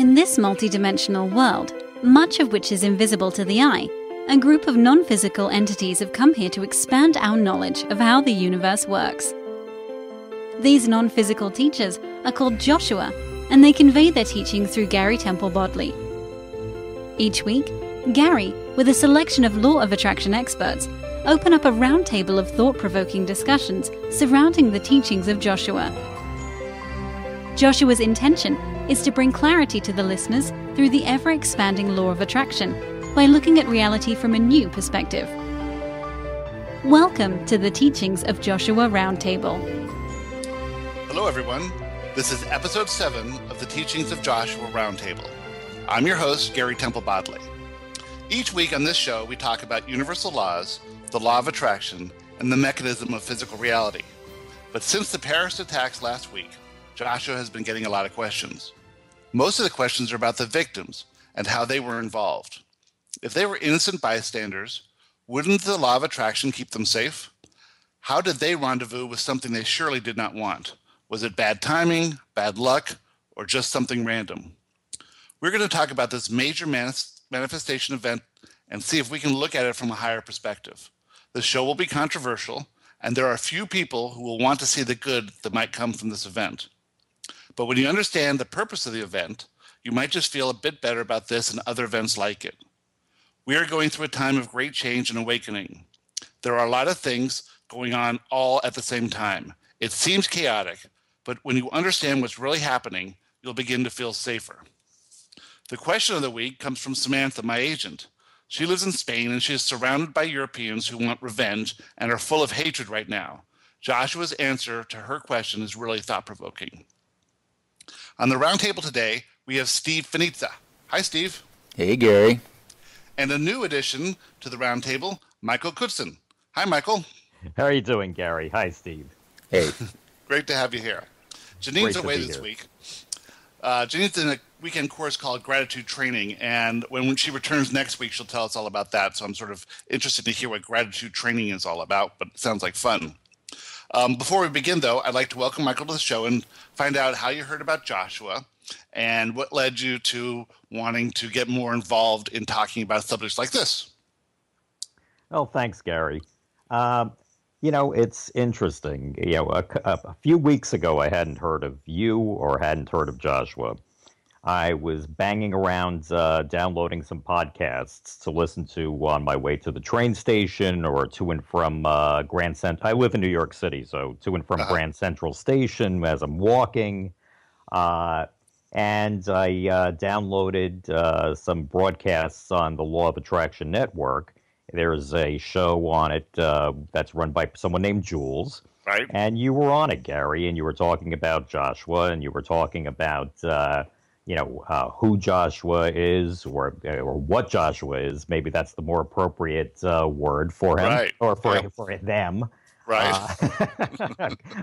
In this multidimensional world, much of which is invisible to the eye, a group of non-physical entities have come here to expand our knowledge of how the universe works. These non-physical teachers are called Joshua, and they convey their teaching through Gary Temple Bodley. Each week, Gary, with a selection of law of attraction experts, open up a roundtable of thought-provoking discussions surrounding the teachings of Joshua. Joshua's intention is to bring clarity to the listeners through the ever-expanding law of attraction by looking at reality from a new perspective. Welcome to the teachings of Joshua Roundtable. Hello everyone, this is episode 7 of the Teachings of Joshua Roundtable. I'm your host, Gary Temple Bodley. Each week on this show, we talk about universal laws, the law of attraction, and the mechanism of physical reality. But since the Paris attacks last week, Joshua has been getting a lot of questions. Most of the questions are about the victims and how they were involved. If they were innocent bystanders, wouldn't the law of attraction keep them safe? How did they rendezvous with something they surely did not want? Was it bad timing, bad luck, or just something random? We're going to talk about this major manifestation event and see if we can look at it from a higher perspective. The show will be controversial, and there are a few people who will want to see the good that might come from this event. But when you understand the purpose of the event, you might just feel a bit better about this and other events like it. We are going through a time of great change and awakening. There are a lot of things going on all at the same time. It seems chaotic, but when you understand what's really happening, you'll begin to feel safer. The question of the week comes from Samantha, my agent. She lives in Spain and she is surrounded by Europeans who want revenge and are full of hatred right now. Joshua's answer to her question is really thought-provoking. On the roundtable today, we have Steve Finizza. Hi, Steve. Hey, Gary. And a new addition to the roundtable, Michael Kutzen. Hi, Michael. How are you doing, Gary? Hi, Steve. Hey. Great to have you here. Janine's away this week. Janine's in a weekend course called Gratitude Training, and when she returns next week, she'll tell us all about that. So I'm sort of interested to hear what gratitude training is all about, but it sounds like fun. Before we begin, though, I'd like to welcome Michael to the show and find out how you heard about Joshua and what led you to wanting to get more involved in talking about subjects like this. Oh, thanks, Gary. It's interesting. A few weeks ago, I hadn't heard of you or hadn't heard of Joshua. I was banging around downloading some podcasts to listen to on my way to the train station or to and from Grand Central. I live in New York City, so to and from Grand Central Station as I'm walking. And I downloaded some broadcasts on the Law of Attraction Network. There's a show on it that's run by someone named Jules. Right. And you were on it, Gary, and you were talking about Joshua, and you were talking about, who Joshua is or what Joshua is. Maybe that's the more appropriate word for him, right. Or for them. Right.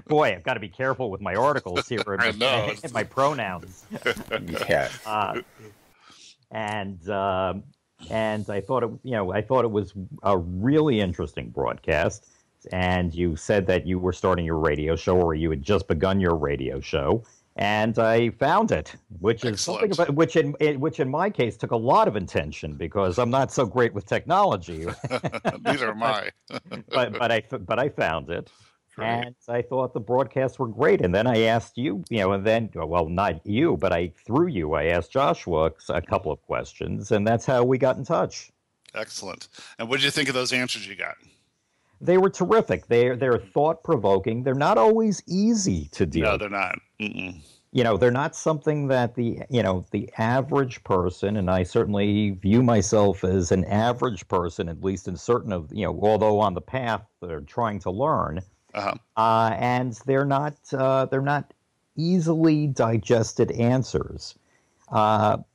Boy, I've got to be careful with my articles here I know. and my pronouns. Yeah. And I thought it was a really interesting broadcast. And you said that you were starting your radio show, or you had just begun your radio show, and I found it, which is Excellent. something about which in my case took a lot of intention because I'm not so great with technology. Neither am I. but I found it. Great. And I thought the broadcasts were great. And then I asked you, and then, well, not you, but I asked Joshua a couple of questions, and that's how we got in touch. Excellent. And what did you think of those answers you got? They were terrific. They're thought-provoking. They're not always easy to deal with. No, they're not. Mm-mm. They're not something that the average person, and I certainly view myself as an average person, at least in certain of, although on the path they're trying to learn. And they're not easily digested answers,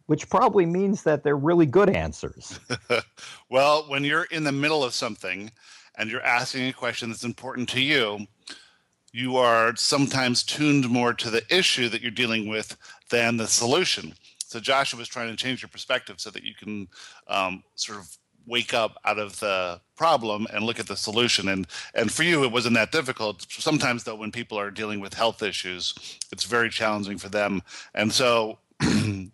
which probably means that they're really good answers. Well, when you're in the middle of something and you're asking a question that's important to you, you are sometimes tuned more to the issue that you're dealing with than the solution. So Joshua was trying to change your perspective so that you can sort of wake up out of the problem and look at the solution. And for you, it wasn't that difficult. Sometimes, though, when people are dealing with health issues, it's very challenging for them. And so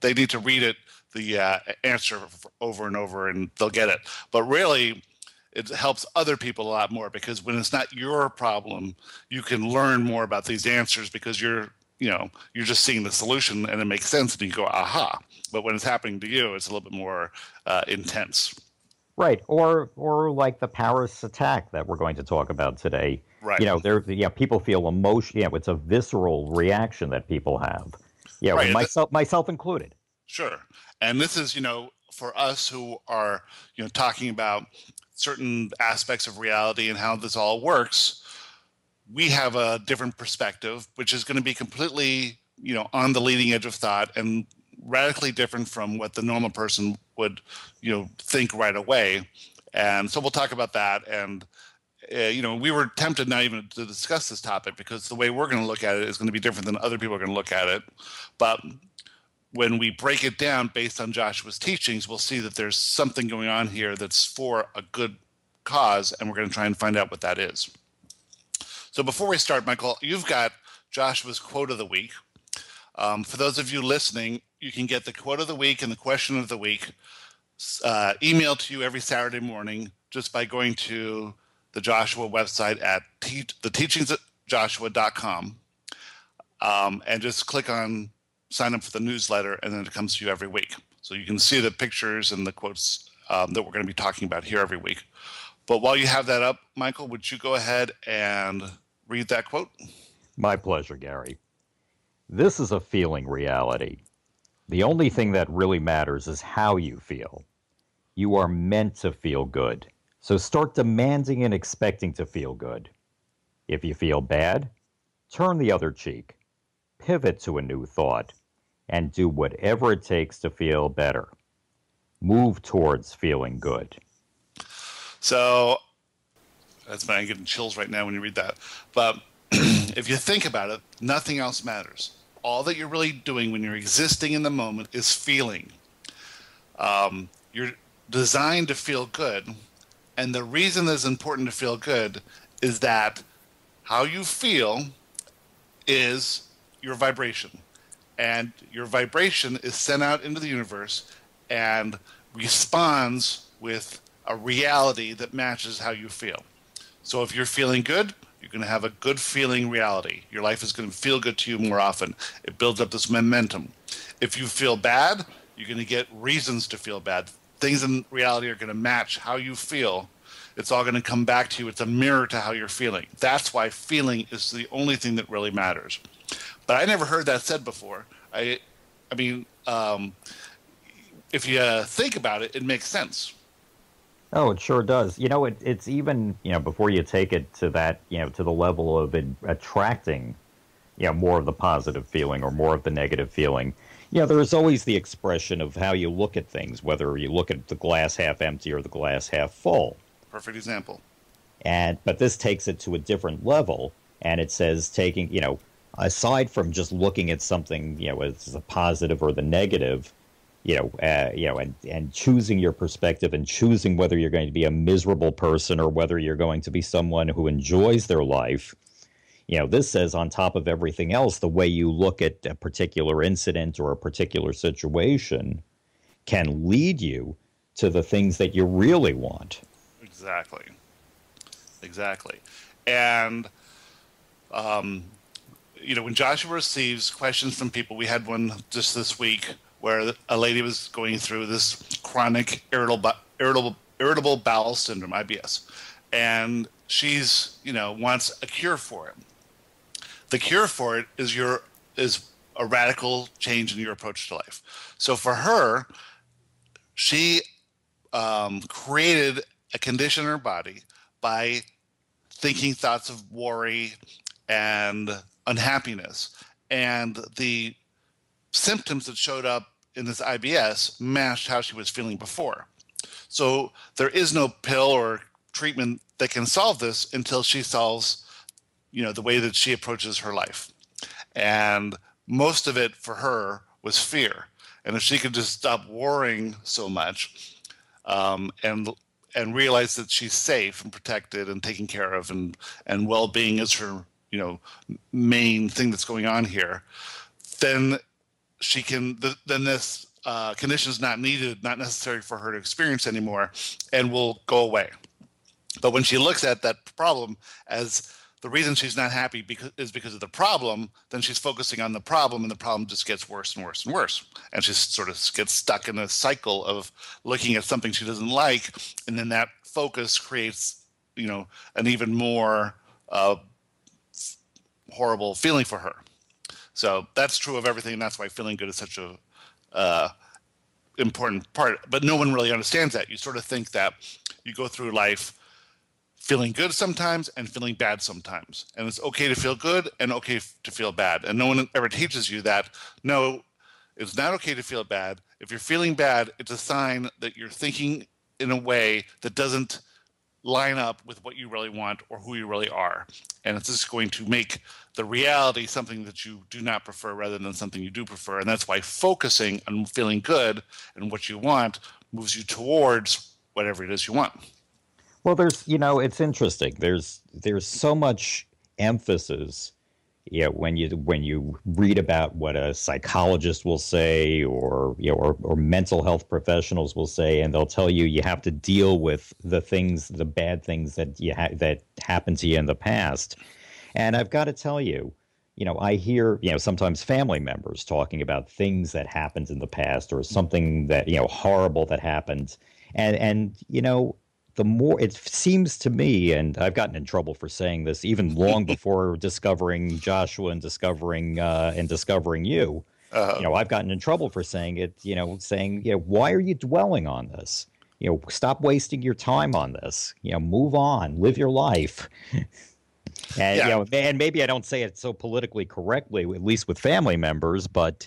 they need to read it, the answer over and over, and they'll get it. But really, it helps other people a lot more, because when it's not your problem, you can learn more about these answers, because you're just seeing the solution and it makes sense and you go, aha. But when it's happening to you, it's a little bit more intense. Right, or like the Paris attack that we're going to talk about today. Right. People feel emotion. It's a visceral reaction that people have. Right. Myself included. Sure. And this is, for us who are, talking about certain aspects of reality and how this all works, we have a different perspective, which is going to be completely, on the leading edge of thought and radically different from what the normal person would, think right away. And so we'll talk about that. And, we were tempted not even to discuss this topic, because the way we're going to look at it is going to be different than other people are going to look at it. But when we break it down based on Joshua's teachings, we'll see that there's something going on here that's for a good cause, and we're going to try and find out what that is. So before we start, Michael, you've got Joshua's quote of the week. For those of you listening, you can get the quote of the week and the question of the week emailed to you every Saturday morning just by going to the Joshua website at theteachingsofjoshua.com, and just click on sign up for the newsletter, and then it comes to you every week. So you can see the pictures and the quotes that we're going to be talking about here every week. But while you have that up, Michael, would you go ahead and read that quote? My pleasure, Gary. This is a feeling reality. The only thing that really matters is how you feel. You are meant to feel good. So start demanding and expecting to feel good. If you feel bad, turn the other cheek. Pivot to a new thought. And do whatever it takes to feel better. Move towards feeling good. So, that's fine. I'm getting chills right now when you read that. But if you think about it, nothing else matters. All that you're really doing when you're existing in the moment is feeling. You're designed to feel good. And the reason that it's important to feel good is that how you feel is your vibration. And your vibration is sent out into the universe and responds with a reality that matches how you feel. So if you're feeling good, you're going to have a good feeling reality. Your life is going to feel good to you more often. It builds up this momentum. If you feel bad, you're going to get reasons to feel bad. Things in reality are going to match how you feel. It's all going to come back to you. It's a mirror to how you're feeling. That's why feeling is the only thing that really matters. But I never heard that said before. I mean, if you think about it, it makes sense. Oh, it sure does. It's even, before you take it to that, to the level of attracting, more of the positive feeling or more of the negative feeling. There's always the expression of how you look at things, whether you look at the glass half empty or the glass half full. Perfect example. But this takes it to a different level, and it says aside from just looking at something, as the positive or the negative, and choosing your perspective and choosing whether you're going to be a miserable person or whether you're going to be someone who enjoys their life. This says on top of everything else, the way you look at a particular incident or a particular situation can lead you to the things that you really want. Exactly. And, when Joshua receives questions from people, we had one just this week where a lady was going through this chronic irritable bowel syndrome, IBS. And she's, wants a cure for it. The cure for it is a radical change in your approach to life. So for her, she created a condition in her body by thinking thoughts of worry and unhappiness. And the symptoms that showed up in this IBS matched how she was feeling before. So there is no pill or treatment that can solve this until she solves, the way that she approaches her life. And most of it for her was fear. And if she could just stop worrying so much, and realize that she's safe and protected and taken care of, and well-being is her, main thing that's going on here, then she can then this condition is not needed, not necessary for her to experience anymore, and will go away. But when she looks at that problem as the reason she's not happy because of the problem, then she's focusing on the problem, and the problem just gets worse and worse and worse. And she sort of gets stuck in a cycle of looking at something she doesn't like, and then that focus creates, an even more horrible feeling for her. So that's true of everything, and that's why feeling good is such a important part. But no one really understands that. You sort of think that you go through life feeling good sometimes and feeling bad sometimes. And it's okay to feel good and okay to feel bad. And no one ever teaches you that, no, it's not okay to feel bad. If you're feeling bad, it's a sign that you're thinking in a way that doesn't line up with what you really want or who you really are. And it's just going to make the reality something that you do not prefer rather than something you do prefer. And that's why focusing on feeling good and what you want moves you towards whatever it is you want. Well, it's interesting. There's so much emphasis, when you read about what a psychologist will say, or mental health professionals will say, and they'll tell you have to deal with the bad things that happened to you in the past. And I've got to tell you, I hear, sometimes family members talking about things that happened in the past, or something that, horrible that happened, and the more it seems to me, and I've gotten in trouble for saying this even long before discovering Joshua and discovering you. I've gotten in trouble for saying it. Saying, why are you dwelling on this? Stop wasting your time on this. Move on, live your life. And and maybe I don't say it so politically correctly, at least with family members, but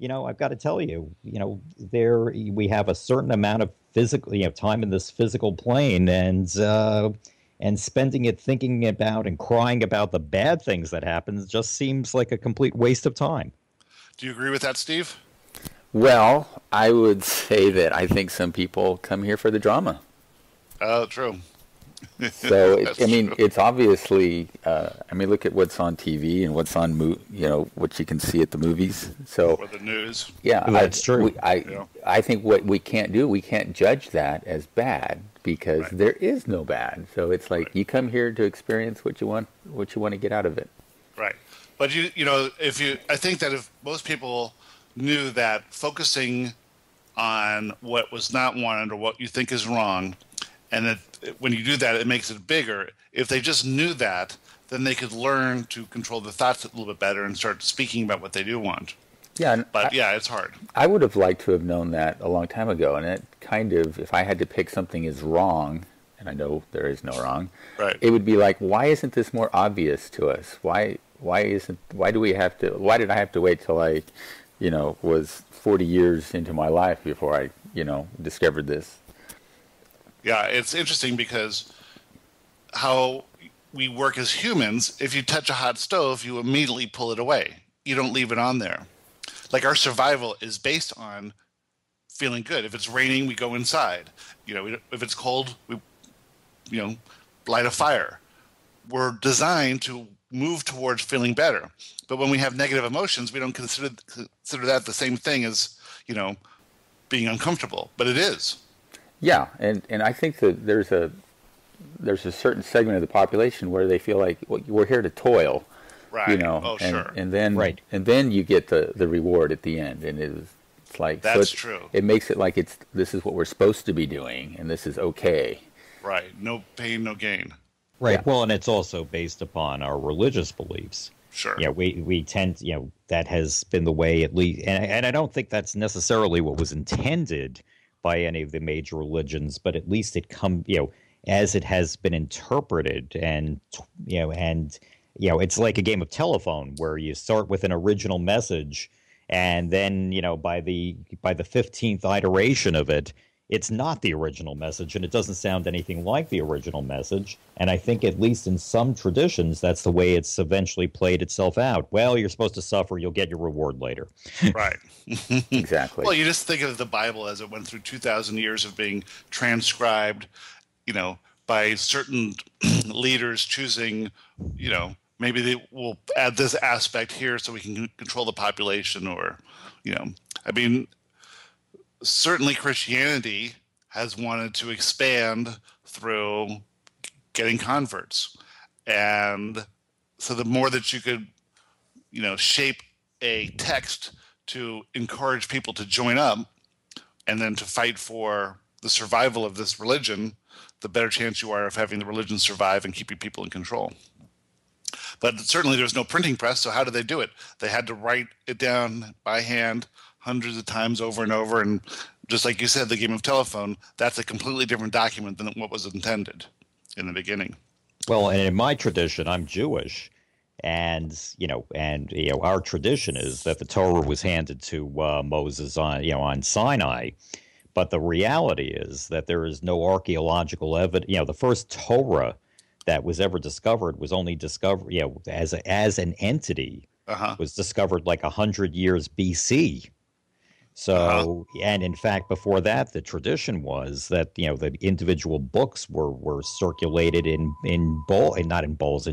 I've got to tell you, we have a certain amount of physical, time in this physical plane, and spending it thinking about and crying about the bad things that happen just seems like a complete waste of time. Do you agree with that, Steve? Well, I would say that I think some people come here for the drama. Oh, true. So, it's obviously, look at what's on TV and what's on, what you can see at the movies. So, or the news. Yeah, that's true. I think what we can't judge that as bad, because there is no bad. So it's like you come here to experience what you want to get out of it. Right. But I think that if most people knew that focusing on what was not wanted or what you think is wrong, and that when you do that, it makes it bigger. If they just knew that, then they could learn to control their thoughts a little bit better and start speaking about what they do want. Yeah, but it's hard. I would have liked to have known that a long time ago. And it kind of, if I had to pick something as wrong, and I know there is no wrong, right, it would be like, why isn't this more obvious to us? Why did I have to wait till I, was 40 years into my life before I, discovered this? Yeah, it's interesting because how we work as humans, if you touch a hot stove, you immediately pull it away. You don't leave it on there. Like our survival is based on feeling good. If it's raining, we go inside. If it's cold, we, light a fire. We're designed to move towards feeling better. But when we have negative emotions, we don't consider that the same thing as, being uncomfortable. But it is. Yeah, and I think that there's a certain segment of the population where they feel like, well, we're here to toil, right? Sure. And then right. And then you get the reward at the end, and it's like that's true. It makes it like this is what we're supposed to be doing, and this is okay. Right. No pain, no gain. Right. Yeah. Well, and it's also based upon our religious beliefs. Sure. We tend, that has been the way, at least, and I don't think that's necessarily what was intended by any of the major religions, but at least it as it has been interpreted, and it's like a game of telephone where you start with an original message, and then by the 15th iteration of it, it's not the original message, and it doesn't sound anything like the original message. And I think, at least in some traditions, that's the way it's eventually played itself out. Well, you're supposed to suffer, you'll get your reward later. Right. Exactly. Well, you just think of the Bible as it went through 2,000 years of being transcribed, by certain leaders choosing, maybe they will add this aspect here so we can control the population, or, I mean, certainly Christianity has wanted to expand through getting converts. And so the more that you could, shape a text to encourage people to join up and then to fight for the survival of this religion, the better chance you are of having the religion survive and keeping people in control. But certainly there's no printing press, so how did they do it? They had to write it down by hand hundreds of times over and over, and just like you said, the game of telephone, that's a completely different document than what was intended in the beginning. Well, and in my tradition, I'm Jewish, and our tradition is that the Torah was handed to Moses on Sinai. But the reality is that there is no archaeological evidence. The first Torah that was ever discovered was only discovered, as an entity, was discovered like 100 years BC. So, and in fact, before that, the tradition was that the individual books were circulated in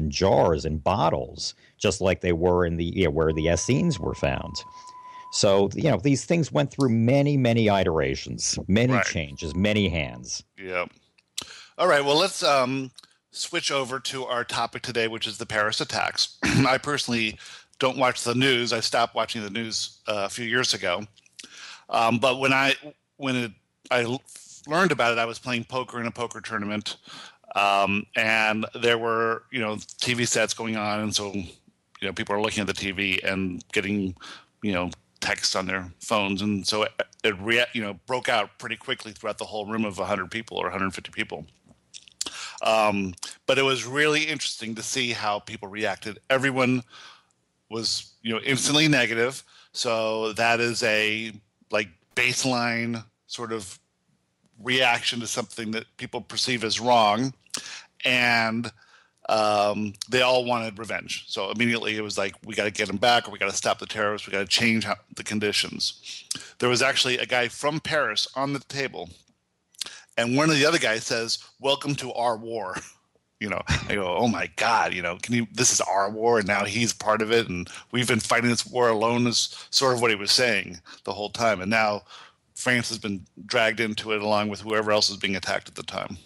jars and bottles, just like they were in the where the Essenes were found. So, these things went through many, many iterations, many changes, many hands. Yeah. All right. Well, let's switch over to our topic today, which is the Paris attacks. I personally don't watch the news. I stopped watching the news a few years ago. But when I learned about it, I was playing poker in a poker tournament, and there were TV sets going on, and so people are looking at the TV and getting texts on their phones, and so it broke out pretty quickly throughout the whole room of 100 people or 150 people. But it was really interesting to see how people reacted. Everyone was instantly negative, so that is a baseline sort of reaction to something that people perceive as wrong, and they all wanted revenge. So immediately it was like, we got to get them back, or we got to stop the terrorists, we got to change the conditions. There was actually a guy from Paris on the table, and one of the other guys says, "Welcome to our war." I go, oh my God, this is our war, and now he's part of it, and we've been fighting this war alone, is sort of what he was saying the whole time. And now France has been dragged into it along with whoever else is being attacked at the time.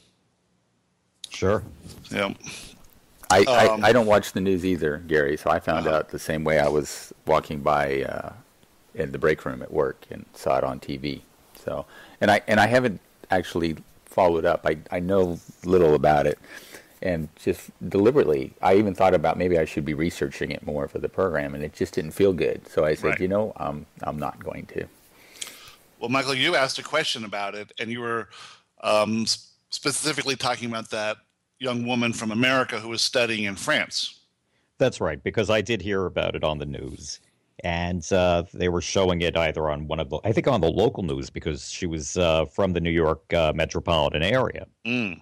Sure. Yeah. I don't watch the news either, Gary, so I found out the same way. I was walking by in the break room at work and saw it on TV. So, and I haven't actually followed up. I know little about it. And just deliberately, I even thought about maybe I should be researching it more for the program, and it just didn't feel good. So I said, I'm not going to. Well, Michael, you asked a question about it, and you were specifically talking about that young woman from America who was studying in France. That's right, because I did hear about it on the news. And they were showing it either on on the local news, because she was from the New York metropolitan area. Mm.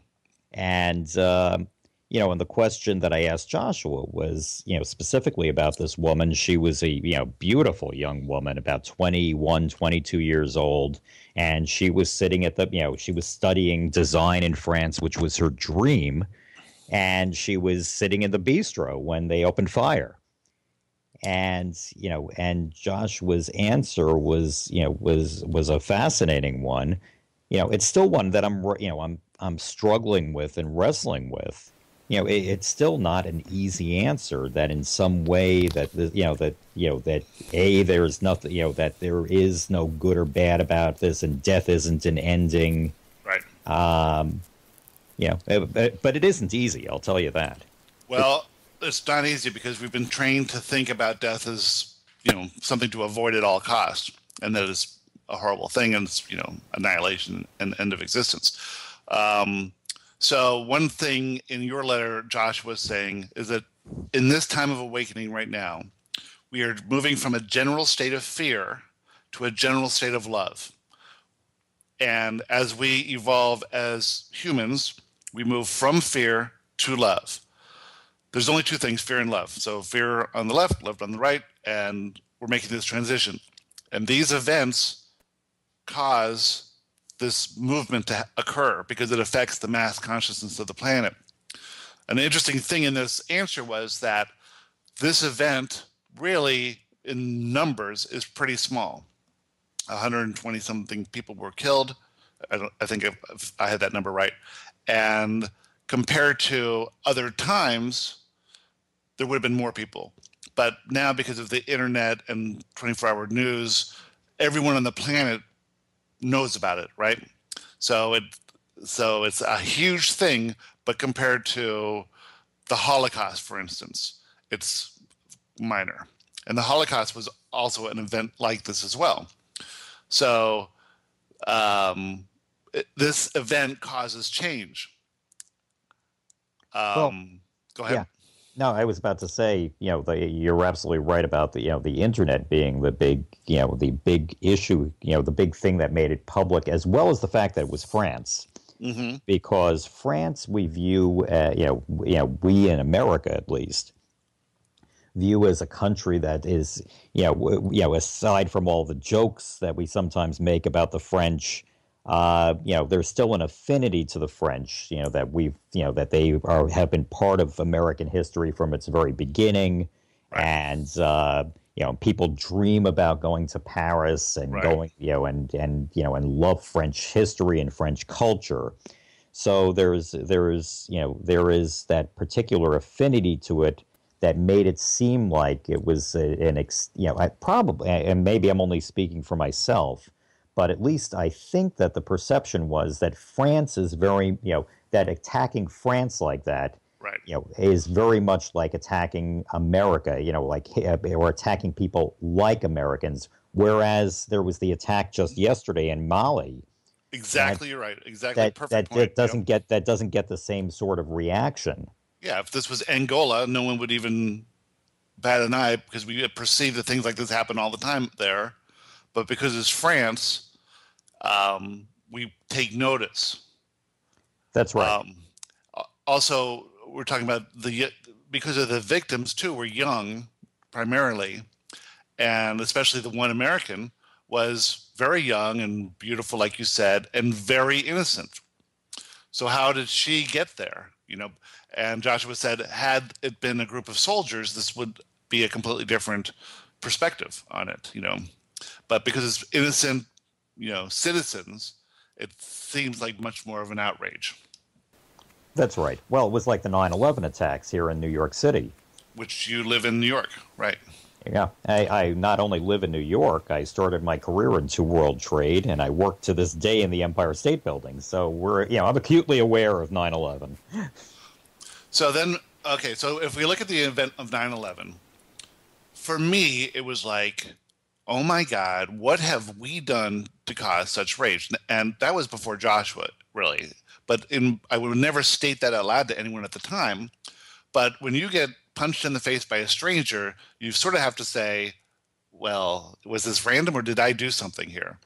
And, and the question that I asked Joshua was, specifically about this woman. She was a, beautiful young woman, about 21, 22 years old. And she was sitting at she was studying design in France, which was her dream. And she was sitting in the bistro when they opened fire. And, and Joshua's answer was a fascinating one. It's still one that I'm struggling with and wrestling with. It's still not an easy answer. That in some way that there's nothing, that there is no good or bad about this, and death isn't an ending. Right. But it isn't easy. I'll tell you that. Well, it's not easy because we've been trained to think about death as something to avoid at all costs, and that is a horrible thing, and it's annihilation and end of existence. So one thing in your letter, Josh, was saying is that in this time of awakening right now, we are moving from a general state of fear to a general state of love. And as we evolve as humans, we move from fear to love. There's only two things, fear and love. So fear on the left, love on the right, and we're making this transition. And these events cause this movement to occur because it affects the mass consciousness of the planet. An interesting thing in this answer was that this event really, in numbers, is pretty small. 120 something people were killed. I think I had that number right. And compared to other times, there would have been more people. But now, because of the internet and 24-hour news, everyone on the planet knows about it, right? So it's a huge thing, but compared to the Holocaust, for instance, it's minor. And the Holocaust was also an event like this as well. So this event causes change. Well, Go ahead. yeah. No, I was about to say, you're absolutely right about the internet being the big, the big issue, the big thing that made it public, as well as the fact that it was France. Mm-hmm. Because France, we view, we in America at least, view as a country that is, aside from all the jokes that we sometimes make about the French, there's still an affinity to the French, that that they have been part of American history from its very beginning. Right. And, people dream about going to Paris and Right. going, and love French history and French culture. So there is that particular affinity to it that made it seem like it was I probably, and maybe I'm only speaking for myself, but at least I think that the perception was that France is very, that attacking France like that, Right. Is very much like attacking America, or attacking people like Americans. Whereas there was the attack just yesterday in Mali. Exactly, you're right. Exactly, perfect point. That doesn't get the same sort of reaction. Yeah, if this was Angola, no one would even bat an eye because we perceive that things like this happen all the time there. But because it's France, we take notice. That's right. Also, we're talking about because of the victims too were young, primarily, and especially the one American was very young and beautiful, like you said, and very innocent. So how did she get there? And Joshua said, had it been a group of soldiers, this would be a completely different perspective on it. But because it's innocent, citizens, it seems like much more of an outrage. That's right. Well, it was like the 9/11 attacks here in New York City. Which you live in New York, right? Yeah. I not only live in New York, I started my career in two-world trade, and I work to this day in the Empire State Building. So I'm acutely aware of 9/11. So then, okay, so if we look at the event of 9/11, for me, it was like, oh my God, what have we done to cause such rage? And that was before Joshua, really. But I would never state that out loud to anyone at the time. But when you get punched in the face by a stranger, you sort of have to say, well, was this random or did I do something here?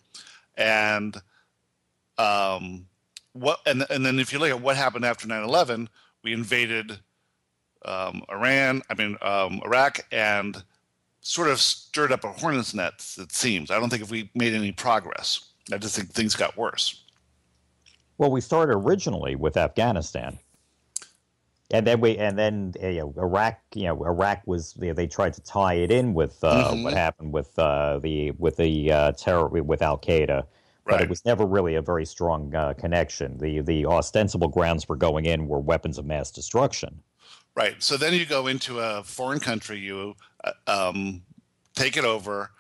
And and then if you look at what happened after 9/11, we invaded Iraq, and sort of stirred up a hornet's nest, it seems. I don't think if we made any progress. I just think things got worse. Well, we started originally with Afghanistan. And then Iraq. Iraq was. They tried to tie it in with what happened with the terror with Al Qaeda, but Right. it was never really a very strong connection. The ostensible grounds for going in were weapons of mass destruction. Right. So then you go into a foreign country, you take it over,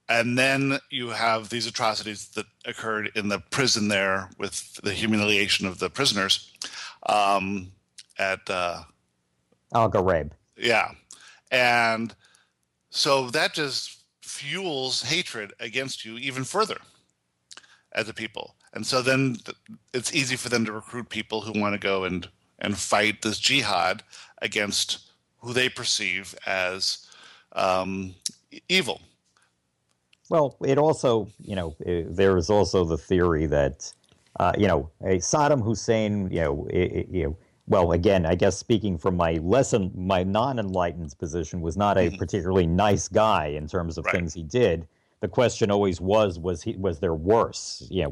and then you have these atrocities that occurred in the prison there with the humiliation of the prisoners. At Al Ghraib. Yeah. And so that just fuels hatred against you even further as a people. And so then it's easy for them to recruit people who want to go and fight this jihad against who they perceive as evil. Well, it also, there is also the theory that, Saddam Hussein, well, again, I guess speaking from my non-enlightened position, was not a particularly nice guy in terms of things he did. The question always was there worse? Yeah.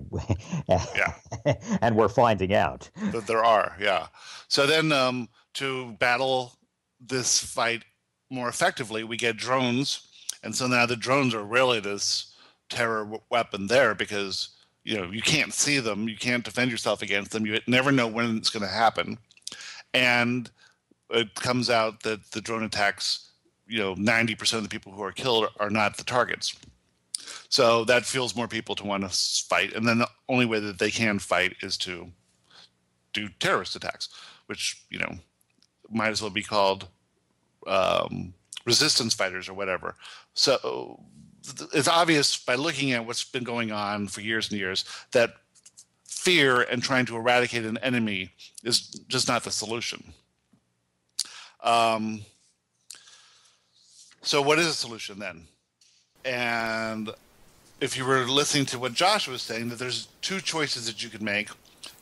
And we're finding out that there are. Yeah. So then to battle this fight more effectively, we get drones. And so now the drones are really this terror weapon there because, you can't see them. You can't defend yourself against them. You never know when it's going to happen. And it comes out that the drone attacks, 90% of the people who are killed are not the targets. So that fuels more people to want to fight. And then the only way that they can fight is to do terrorist attacks, which, might as well be called resistance fighters or whatever. So it's obvious by looking at what's been going on for years and years that fear and trying to eradicate an enemy is just not the solution. So what is the solution then? And if you were listening to what Josh was saying, that there's two choices that you can make,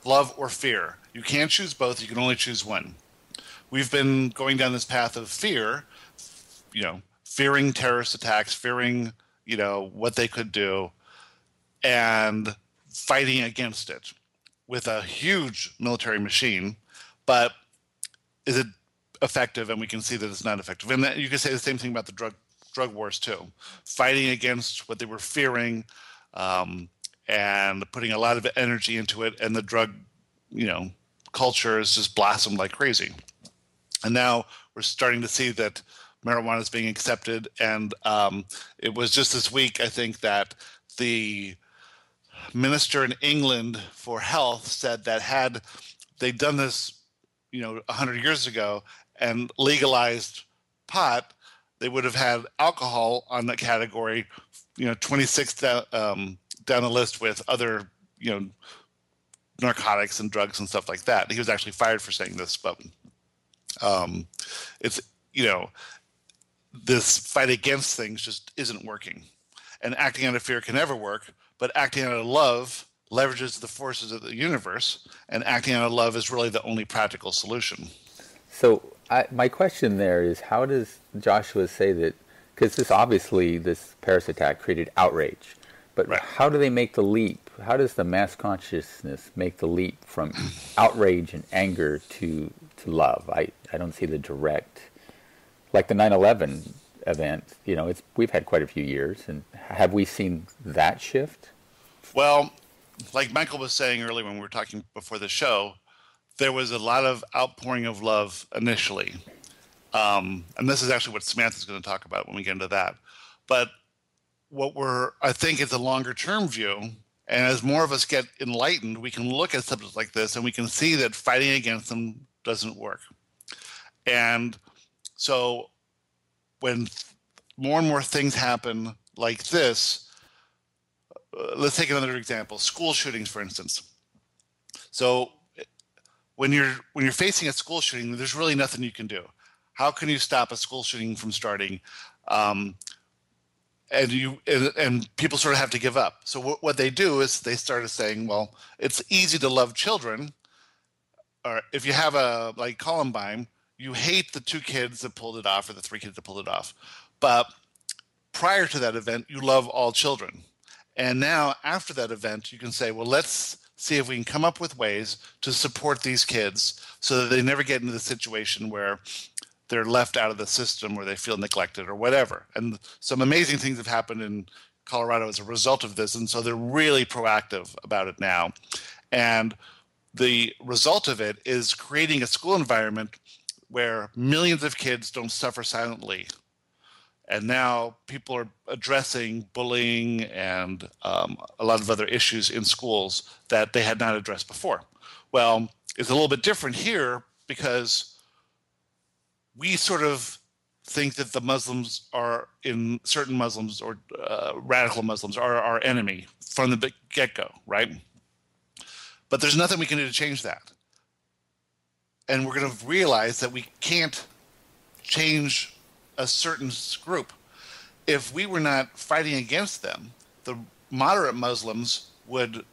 love or fear. You can't choose both. You can only choose one. We've been going down this path of fear, fearing terrorist attacks, fearing, what they could do, and fighting against it with a huge military machine. But is it effective? And we can see that it's not effective. And you can say the same thing about the drug wars too, fighting against what they were fearing, and putting a lot of energy into it. And the drug, culture has just blossomed like crazy. And now we're starting to see that marijuana is being accepted. And it was just this week, I think, that the minister in England for health said that had they done this, 100 years ago and legalized pot, they would have had alcohol on that category, 26 down the list with other, narcotics and drugs and stuff like that. He was actually fired for saying this, but it's, this fight against things just isn't working. And acting out of fear can never work, but acting out of love leverages the forces of the universe, and acting out of love is really the only practical solution. So my question there is, how does Joshua say that, because this Paris attack created outrage, but right. How do they make the leap? How does the mass consciousness make the leap from outrage and anger to love? I don't see the direct, like the 9/11 event, we've had quite a few years, and have we seen that shift? Well, like Michael was saying earlier when we were talking before the show, there was a lot of outpouring of love initially. And this is actually what Samantha is going to talk about when we get into that. But I think it's a longer term view. And as more of us get enlightened, we can look at subjects like this and we can see that fighting against them doesn't work. And so when more and more things happen like this, let's take another example, school shootings, for instance. So when you're facing a school shooting, there's really nothing you can do. How can you stop a school shooting from starting? And people sort of have to give up. So what they do is they started saying, well, it's easy to love children. Or if you have like Columbine, you hate the 2 kids that pulled it off or the 3 kids that pulled it off. But prior to that event, you love all children. And now after that event, you can say, well, let's see if we can come up with ways to support these kids so that they never get into the situation where they're left out of the system or they feel neglected or whatever. And some amazing things have happened in Colorado as a result of this. And so they're really proactive about it now. And the result of it is creating a school environment where millions of kids don't suffer silently. And now people are addressing bullying and a lot of other issues in schools that they had not addressed before. Well, it's a little bit different here because we sort of think that the Muslims are, in certain Muslims or radical Muslims, are our enemy from the get-go, right? But there's nothing we can do to change that. And we're going to realize that we can't change a certain group. If we were not fighting against them, the moderate Muslims would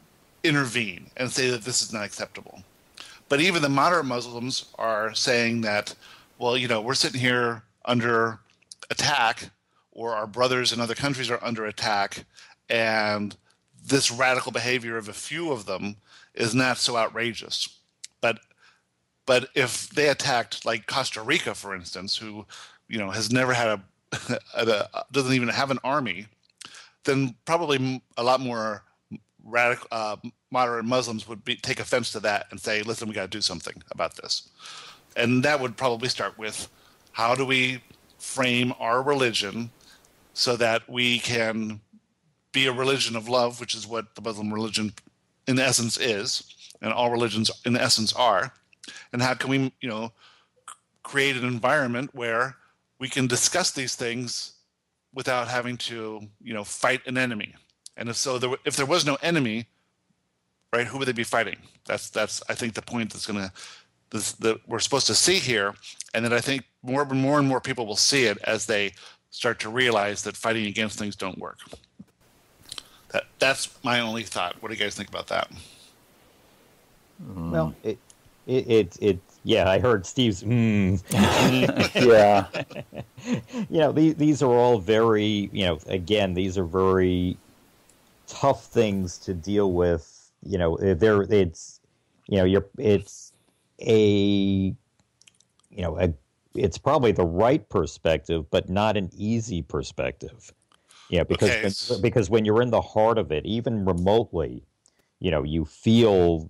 intervene and say that this is not acceptable. But even the moderate Muslims are saying that, well, we're sitting here under attack, or our brothers in other countries are under attack, and this radical behavior of a few of them is not so outrageous. But if they attacked, like Costa Rica, for instance, who has never had doesn't even have an army, then probably a lot more radical, moderate Muslims would take offense to that and say, listen, we got to do something about this. And that would probably start with, how do we frame our religion so that we can be a religion of love, which is what the Muslim religion in essence is, and all religions in essence are. And how can we, create an environment where we can discuss these things without having to, fight an enemy. And if there was no enemy, right, who would they be fighting? That's I think the point that we're supposed to see here, and that I think more and more people will see it as they start to realize that fighting against things don't work. That's my only thought. What do you guys think about that? Well, yeah, I heard Steve's Yeah. These are all very, again, these are very tough things to deal with. It's probably the right perspective, but not an easy perspective. Because when you're in the heart of it, even remotely, you feel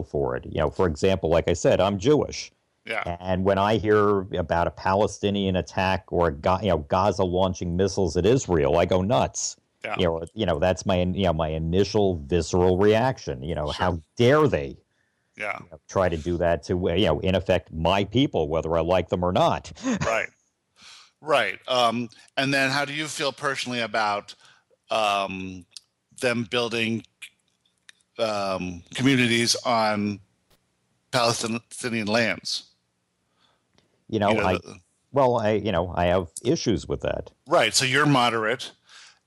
for it. For example, like I said, I'm Jewish. Yeah. And when I hear about a Palestinian attack or Gaza launching missiles at Israel, I go nuts. Yeah. That's my initial visceral reaction. Sure. How dare they? Yeah. Try to do that to in effect my people, whether I like them or not. Right. Right. And then how do you feel personally about them building communities on Palestinian lands? I have issues with that. Right. So you're moderate,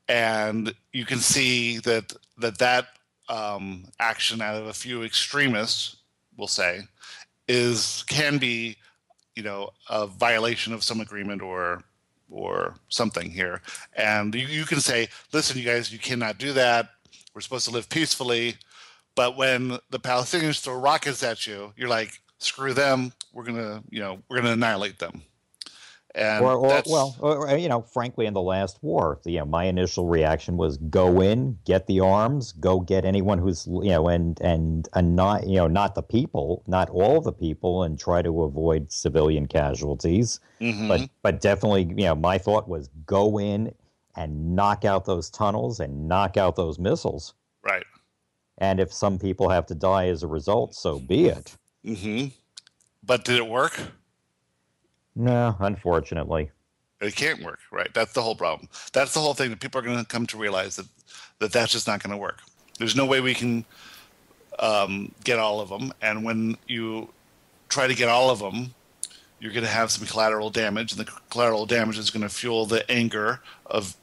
and you can see that action out of a few extremists, we'll say, can be, a violation of some agreement or something here. And you can say, listen, you guys, you cannot do that. We're supposed to live peacefully. But when the Palestinians throw rockets at you, you're like, screw them. We're gonna annihilate them. And frankly, in the last war, my initial reaction was go in, get the arms, go get anyone who's and not not the people, not all the people, and try to avoid civilian casualties. Mm-hmm. But definitely, my thought was go in and knock out those tunnels and knock out those missiles. Right. And if some people have to die as a result, so be it. Mm-hmm. But did it work? No, unfortunately. It can't work, right? That's the whole problem. That's the whole thing that people are going to come to realize that that's just not going to work. There's no way we can get all of them. And when you try to get all of them, you're going to have some collateral damage, and the collateral damage is going to fuel the anger of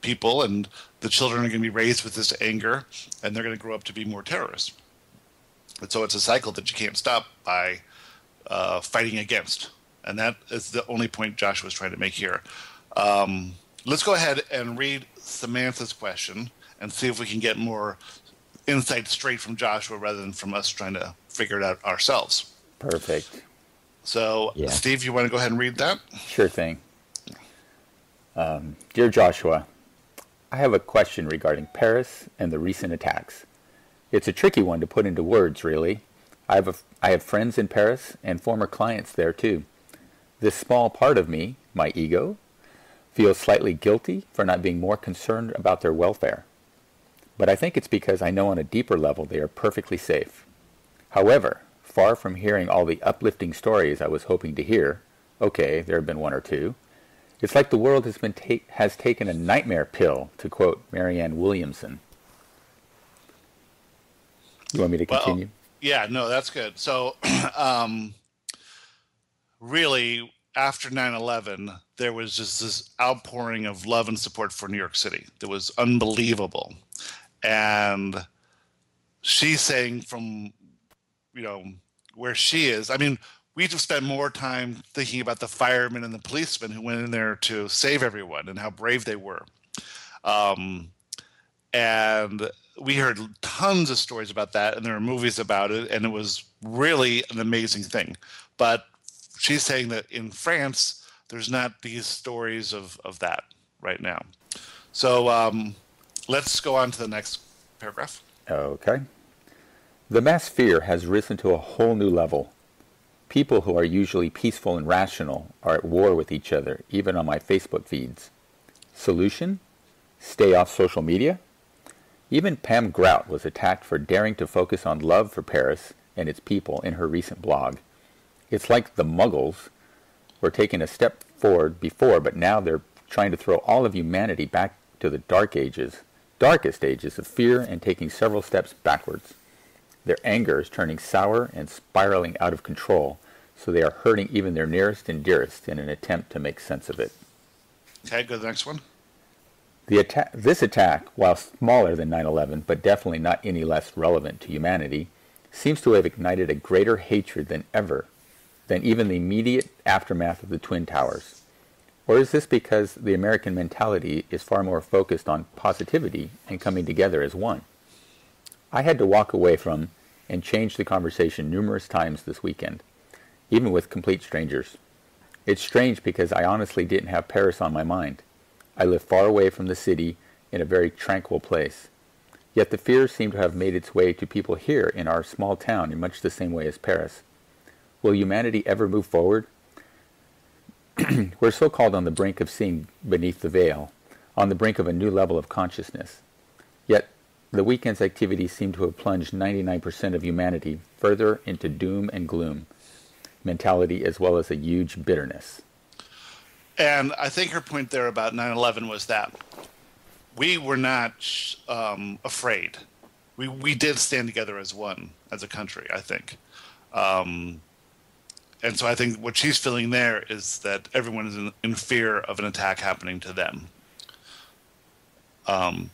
people, and the children are going to be raised with this anger, and they're going to grow up to be more terrorists. And so it's a cycle that you can't stop by fighting against. And that is the only point Josh was trying to make here. Let's go ahead and read Samantha's question and see if we can get more insight straight from Joshua rather than from us trying to figure it out ourselves. Perfect. So, yeah. Steve, you want to go ahead and read that? Sure thing. Dear Joshua, I have a question regarding Paris and the recent attacks. It's a tricky one to put into words, really. I have friends in Paris and former clients there, too. This small part of me, my ego, feels slightly guilty for not being more concerned about their welfare. But I think it's because I know on a deeper level they are perfectly safe. However, far from hearing all the uplifting stories I was hoping to hear, okay, there have been one or two, it's like the world has taken a nightmare pill, to quote Marianne Williamson. You want me to continue? Well, yeah, no, that's good. So, really, after 9/11, there was just this outpouring of love and support for New York City that was unbelievable. And she's saying from, where she is, I mean, we just spent more time thinking about the firemen and the policemen who went in there to save everyone and how brave they were. And we heard tons of stories about that, and there are movies about it, and it was really an amazing thing. But she's saying that in France, there's not these stories of that right now. So let's go on to the next paragraph. Okay. The mass fear has risen to a whole new level. People who are usually peaceful and rational are at war with each other, even on my Facebook feeds. Solution? Stay off social media? Even Pam Grout was attacked for daring to focus on love for Paris and its people in her recent blog. It's like the Muggles were taking a step forward before, but now they're trying to throw all of humanity back to the darkest ages of fear and taking several steps backwards. Their anger is turning sour and spiraling out of control, so they are hurting even their nearest and dearest in an attempt to make sense of it. Okay, go to the next one. This attack, while smaller than 9/11, but definitely not any less relevant to humanity, seems to have ignited a greater hatred than even the immediate aftermath of the Twin Towers. Or is this because the American mentality is far more focused on positivity and coming together as one? I had to walk away from and change the conversation numerous times this weekend, even with complete strangers. It's strange because I honestly didn't have Paris on my mind. I live far away from the city in a very tranquil place. Yet the fear seemed to have made its way to people here in our small town in much the same way as Paris. Will humanity ever move forward? We're so-called on the brink of seeing beneath the veil, on the brink of a new level of consciousness. Yet the weekend's activities seem to have plunged 99% of humanity further into doom and gloom mentality as well as a huge bitterness. And I think her point there about 9/11 was that we were not afraid. We did stand together as one, as a country, I think. And so I think what she's feeling there is that everyone is in fear of an attack happening to them. And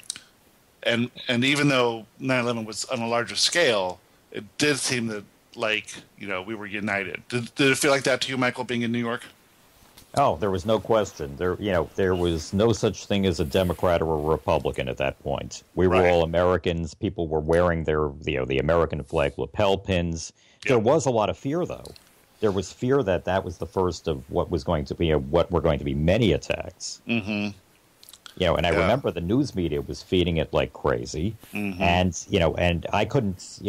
even though 9/11 was on a larger scale, it did seem that, we were united. Did it feel like that to you, Michael, being in New York? Oh, there was no question. There was no such thing as a Democrat or a Republican at that point. We were all Americans. People were wearing the American flag lapel pins. Yep. There was a lot of fear, though. There was fear that was the first of what was going to be what were going to be many attacks. Mm-hmm. And I remember the news media was feeding it like crazy. Mm-hmm. And I couldn't,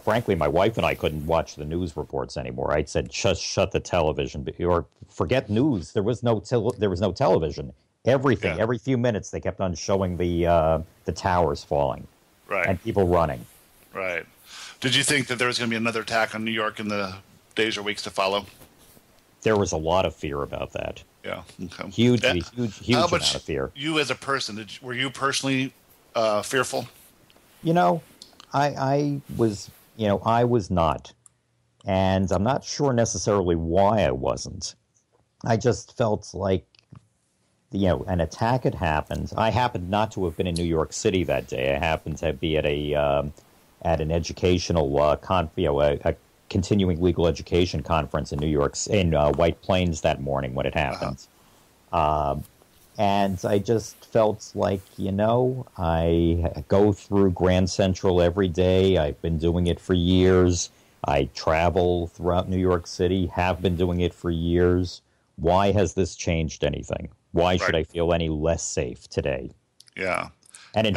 frankly, my wife and I couldn't watch the news reports anymore. I said, shut the television, or forget news. There was no television. Everything, every few minutes, they kept on showing the towers falling, and people running. Right. Did you think that there was going to be another attack on New York in the days or weeks to follow? There was a lot of fear about that. Yeah. Okay. Huge amount of fear. You as a person, were you personally fearful? I was not. And I'm not sure necessarily why I wasn't. I just felt like, an attack had happened. I happened not to have been in New York City that day. I happened to be at at an educational a continuing legal education conference in New York, in White Plains that morning when it happened. And I just felt like, I go through Grand Central every day. I've been doing it for years. I travel throughout New York City, have been doing it for years. Why has this changed anything? Why should I feel any less safe today? Yeah. And in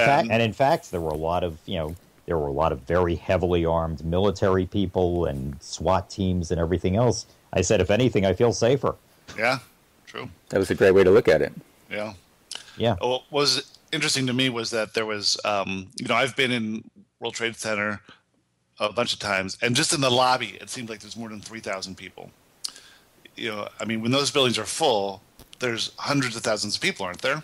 fact, there were a lot of very heavily armed military people and SWAT teams and everything else. I said, if anything, I feel safer. Yeah, true. That was a great way to look at it. Yeah. Yeah. What was interesting to me was that there was, I've been in World Trade Center a bunch of times, and just in the lobby, it seemed like there's more than 3,000 people. When those buildings are full, there's hundreds of thousands of people, aren't there?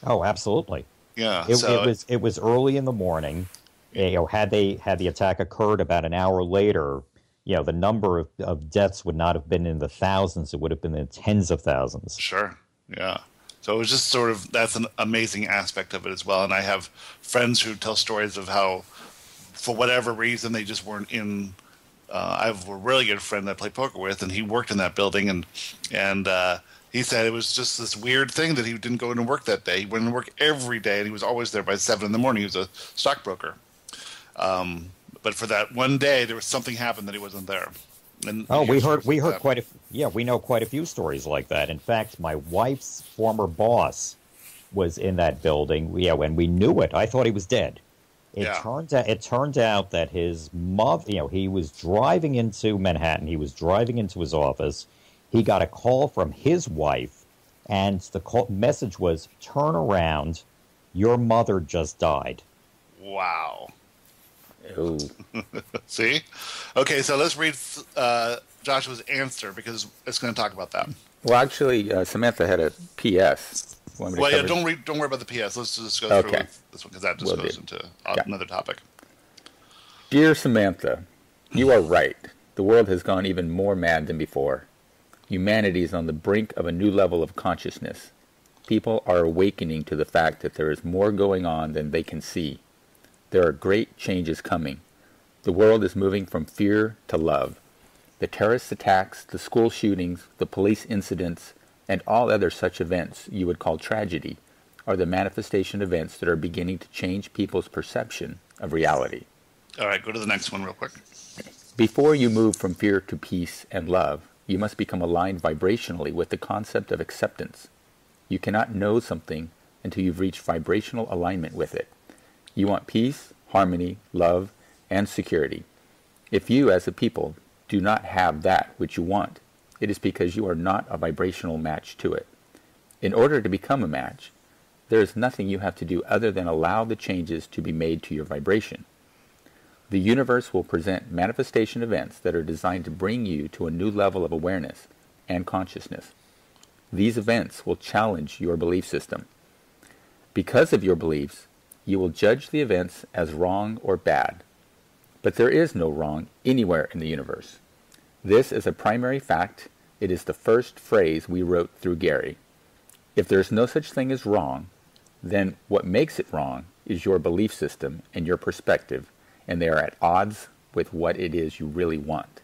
Oh, absolutely. Yeah. It was early in the morning. Had the attack occurred about an hour later, the number of deaths would not have been in the thousands. It would have been in tens of thousands. Sure. Yeah. So it was just that's an amazing aspect of it as well. And I have friends who tell stories of how, for whatever reason, they just weren't in. I have a really good friend that I play poker with, and he worked in that building, and he said it was just this weird thing that he didn't go into work that day. He went to work every day, and he was always there by 7 a.m. He was a stockbroker. But for that one day, there was something happened that he wasn't there. And we know quite a few stories like that. In fact, my wife's former boss was in that building. Yeah, when we knew it, I thought he was dead. It turned out that his mother, he was driving into Manhattan. He was driving into his office. He got a call from his wife, and the message was, "Turn around, your mother just died." Wow. Ooh. See? Okay, so let's read Joshua's answer because it's going to talk about that. Well, actually, Samantha had a P.S. Well, yeah, don't worry about the P.S. Let's just go through with this one because that just goes into another topic. Dear Samantha, you are right. The world has gone even more mad than before. Humanity is on the brink of a new level of consciousness. People are awakening to the fact that there is more going on than they can see. There are great changes coming. The world is moving from fear to love. The terrorist attacks, the school shootings, the police incidents, and all other such events you would call tragedy are the manifestation events that are beginning to change people's perception of reality. All right, go to the next one real quick. Before you move from fear to peace and love, you must become aligned vibrationally with the concept of acceptance. You cannot know something until you've reached vibrational alignment with it. You want peace, harmony, love, and security. If you, as a people, do not have that which you want, it is because you are not a vibrational match to it. In order to become a match, there is nothing you have to do other than allow the changes to be made to your vibration. The universe will present manifestation events that are designed to bring you to a new level of awareness and consciousness. These events will challenge your belief system. Because of your beliefs, you will judge the events as wrong or bad. But there is no wrong anywhere in the universe. This is a primary fact. It is the first phrase we wrote through Gary. If there is no such thing as wrong, then what makes it wrong is your belief system and your perspective, and they are at odds with what it is you really want.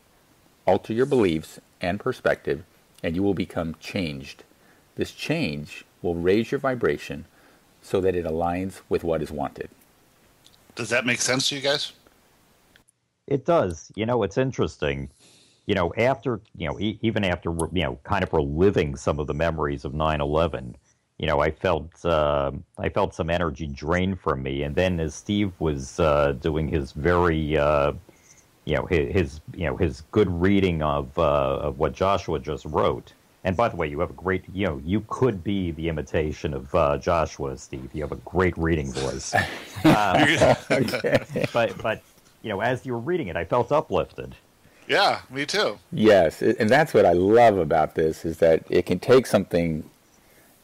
Alter your beliefs and perspective, and you will become changed. This change will raise your vibration so that it aligns with what is wanted. Does that make sense to you guys? It does. It's interesting. After, even after, kind of reliving some of the memories of 9/11, I felt some energy drain from me. And then as Steve was doing his very, his good reading of what Joshua just wrote. And by the way, you have a great, you could be the imitation of Joshua, Steve. You have a great reading voice. Okay. But as you were reading it, I felt uplifted. Yeah, me too. Yes, and that's what I love about this, is that it can take something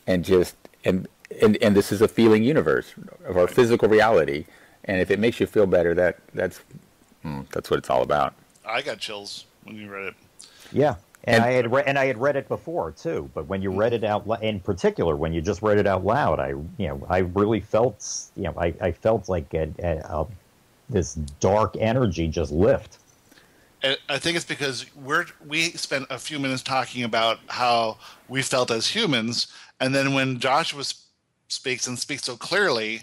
and just, and this is a feeling universe of our physical reality, and if it makes you feel better, that's what it's all about. I got chills when you read it. Yeah. And I had read it before too, but when you read it out, in particular, when you just read it out loud, I really felt, I felt like this dark energy just lift. And I think it's because we spent a few minutes talking about how we felt as humans, and then when Joshua speaks so clearly,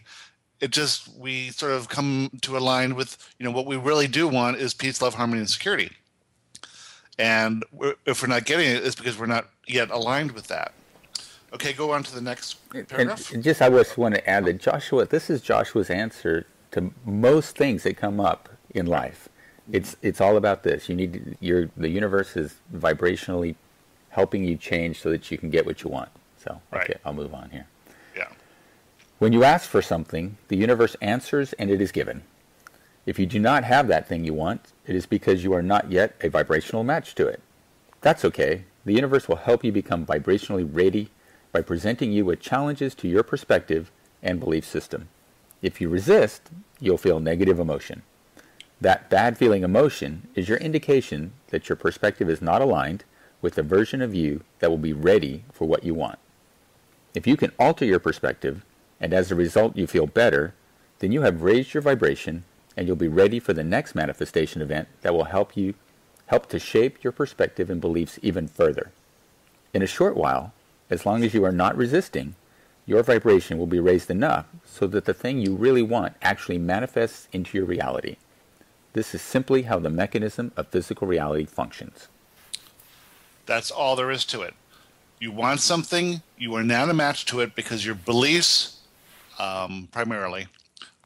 we sort of come to align with what we really do want is peace, love, harmony, and security. And if we're not getting it, it's because we're not yet aligned with that. Okay, go on to the next paragraph. And I just want to add that this is Joshua's answer to most things that come up in life. It's all about this. The universe is vibrationally helping you change so that you can get what you want. So, okay, right. I'll move on here. Yeah. When you ask for something, the universe answers and it is given. If you do not have that thing you want, it is because you are not yet a vibrational match to it. That's okay. The universe will help you become vibrationally ready by presenting you with challenges to your perspective and belief system. If you resist, you'll feel negative emotion. That bad feeling emotion is your indication that your perspective is not aligned with the version of you that will be ready for what you want. If you can alter your perspective, and as a result you feel better, then you have raised your vibration and you'll be ready for the next manifestation event that will help to shape your perspective and beliefs even further. In a short while, as long as you are not resisting, your vibration will be raised enough so that the thing you really want actually manifests into your reality. This is simply how the mechanism of physical reality functions. That's all there is to it. You want something, you are not a match to it because your beliefs, primarily,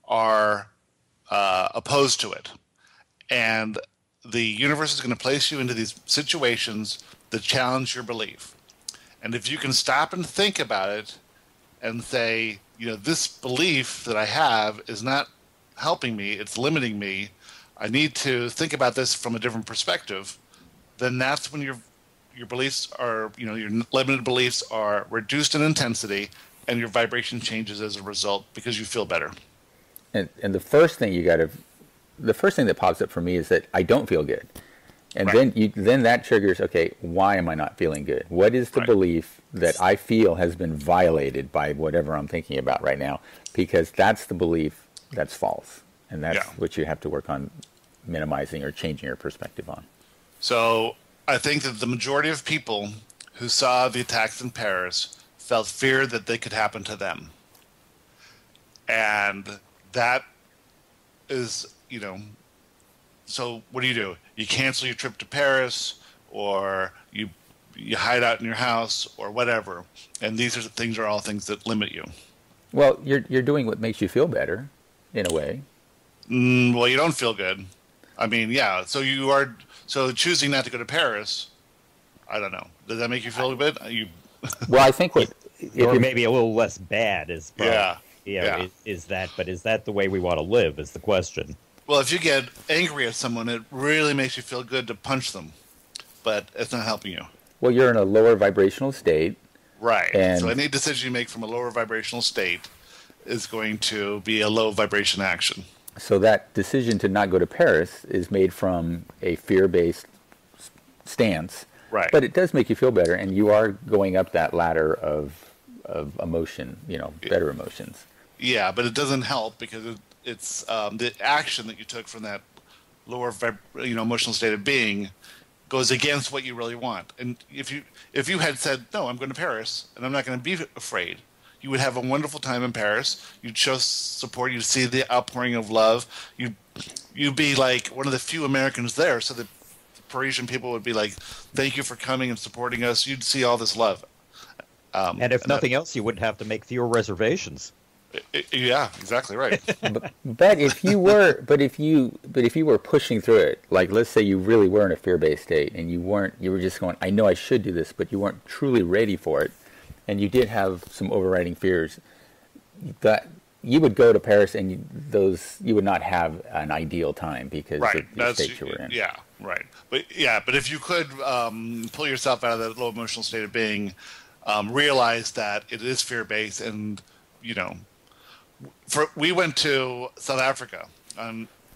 are opposed to it. And the universe is going to place you into these situations that challenge your belief. And if you can stop and think about it and say, this belief that I have is not helping me, it's limiting me, I need to think about this from a different perspective, then that's when your beliefs are, your limited beliefs are reduced in intensity and your vibration changes as a result because you feel better. And the first thing the first thing that pops up for me is that I don't feel good. And right. then that triggers, okay, why am I not feeling good? What is the belief that I feel has been violated by whatever I'm thinking about right now? Because that's the belief that's false. And that's what you have to work on minimizing or changing your perspective on. So I think that the majority of people who saw the attacks in Paris felt fear that they could happen to them. And that is, so what do? You cancel your trip to Paris, or you hide out in your house, or whatever. And these things are all things that limit you. Well, you're doing what makes you feel better, in a way. Well, you don't feel good. I mean, yeah. So choosing not to go to Paris, I don't know. Does that make you feel good? Well, I think or maybe a little less bad is probably, is that the way we want to live is the question. Well, if you get angry at someone, it really makes you feel good to punch them, but it's not helping you. Well, you're in a lower vibrational state. Right. So any decision you make from a lower vibrational state is going to be a low vibration action. So that decision to not go to Paris is made from a fear-based stance. Right. But it does make you feel better, and you are going up that ladder of emotion, better emotions. Yeah, but it doesn't help because it's the action that you took from that lower emotional state of being goes against what you really want. And if you had said, no, I'm going to Paris and I'm not going to be afraid, you would have a wonderful time in Paris. You'd show support. You'd see the outpouring of love. You'd be like one of the few Americans there. So the Parisian people would be like, thank you for coming and supporting us. You'd see all this love. And if nothing else, you wouldn't have to make fewer reservations. Yeah, exactly right. but if you were pushing through it, like let's say you really were in a fear-based state and you were just going, I know I should do this, but you weren't truly ready for it, and you did have some overriding fears, that you would go to Paris and you would not have an ideal time because of the state you were in. Yeah, right. But if you could pull yourself out of that low emotional state of being, realize that it is fear-based, and we went to South Africa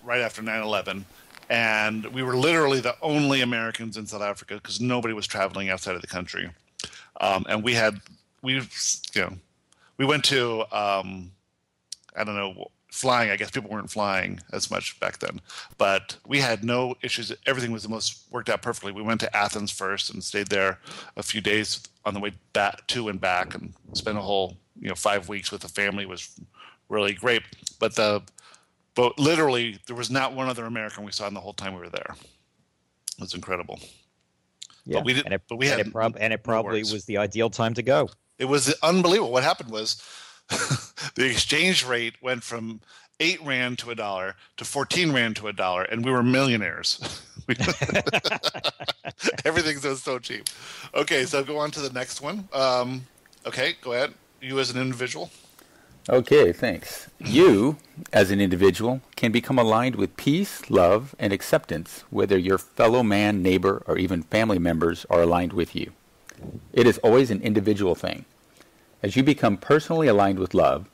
right after 9/11, and we were literally the only Americans in South Africa because nobody was traveling outside of the country. And we went to I don't know, flying. I guess people weren't flying as much back then, but we had no issues. Everything was worked out perfectly. We went to Athens first and stayed there a few days on the way back to and back, and spent a whole 5 weeks with the family. It was really great. But literally there was not one other American we saw in the whole time we were there. It was incredible. Yeah, but it probably was the ideal time to go. It was unbelievable. What happened was the exchange rate went from 8 Rand to $1 to 14 Rand to $1, and we were millionaires. Everything was so cheap. Okay, so go on to the next one. Okay, go ahead. You as an individual. Okay, thanks. You, as an individual, can become aligned with peace, love, and acceptance, whether your fellow man, neighbor, or even family members are aligned with you. It is always an individual thing. As you become personally aligned with love,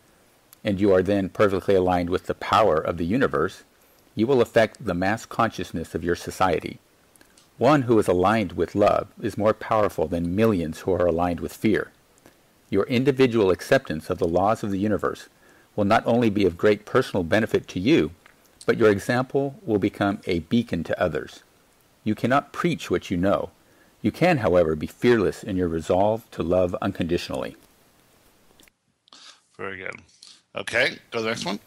and you are then perfectly aligned with the power of the universe, you will affect the mass consciousness of your society. One who is aligned with love is more powerful than millions who are aligned with fear. Your individual acceptance of the laws of the universe will not only be of great personal benefit to you, but your example will become a beacon to others. You cannot preach what you know. You can, however, be fearless in your resolve to love unconditionally. Very good. Okay, go to the next one.